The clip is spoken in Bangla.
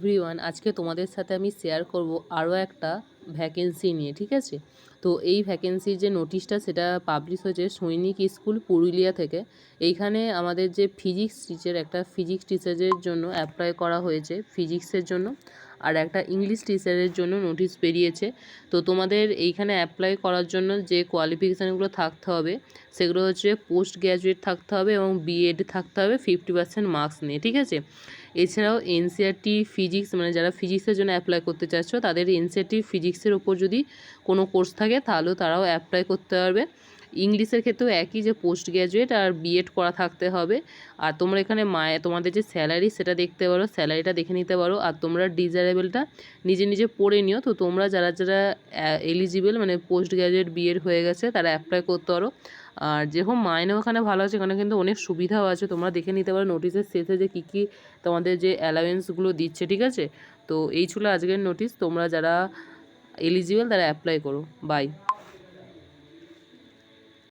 এভরিওয়ান, আজকে তোমাদের সাথে আমি শেয়ার করব আরও একটা ভ্যাকেন্সি নিয়ে। ঠিক আছে, তো এই ভ্যাকেন্সির যে নোটিশটা সেটা পাবলিশ হয়েছে সৈনিক স্কুল পুরুলিয়া থেকে। এইখানে আমাদের যে ফিজিক্স টিচারের জন্য অ্যাপ্লাই করা হয়েছে ফিজিক্সের জন্য, আর একটা ইংলিশ টিচারের জন্য নোটিশ বেরিয়েছে। তো তোমাদের এইখানে অ্যাপ্লাই করার জন্য যে কোয়ালিফিকেশানগুলো থাকতে হবে সেগুলো হচ্ছে পোস্ট গ্র্যাজুয়েট থাকতে হবে এবং বিএড থাকতে হবে 50% মার্কস নিয়ে। ঠিক আছে, এছাড়াও এনসিইআরটি ফিজিক্স, মানে যারা ফিজিক্সের জন্য অ্যাপ্লাই করতে চাচ্ছ তাদের এনসিইআরটি ফিজিক্সের ওপর যদি কোনো কোর্স থাকে তাহলেও তারাও অ্যাপ্লাই করতে পারবে। ইংলিশের ক্ষেত্রেও একই, যে পোস্ট গ্র্যাজুয়েট আর বিএড করা থাকতে হবে। আর তোমরা এখানে তোমাদের যে স্যালারি সেটা দেখতে পারো, স্যালারিটা দেখে নিতে পারো। আর তোমরা ডিজারেবলটা নিজে নিজে পড়ে নিও। তো তোমরা যারা যারা এলিজিবল, মানে পোস্ট গ্র্যাজুয়েট বিএড হয়ে গেছে, তারা অ্যাপ্লাই করতে পারো। আর যেরকম মাইনেও ওখানে ভালো আছে, এখানে কিন্তু অনেক সুবিধাও আছে, তোমরা দেখে নিতে পারো নোটিশের শেষে যে কী কী তোমাদের যে অ্যালাউয়েন্সগুলো দিচ্ছে। ঠিক আছে, তো এই ছিল আজকের নোটিশ। তোমরা যারা এলিজিবল তারা অ্যাপ্লাই করো। বাই।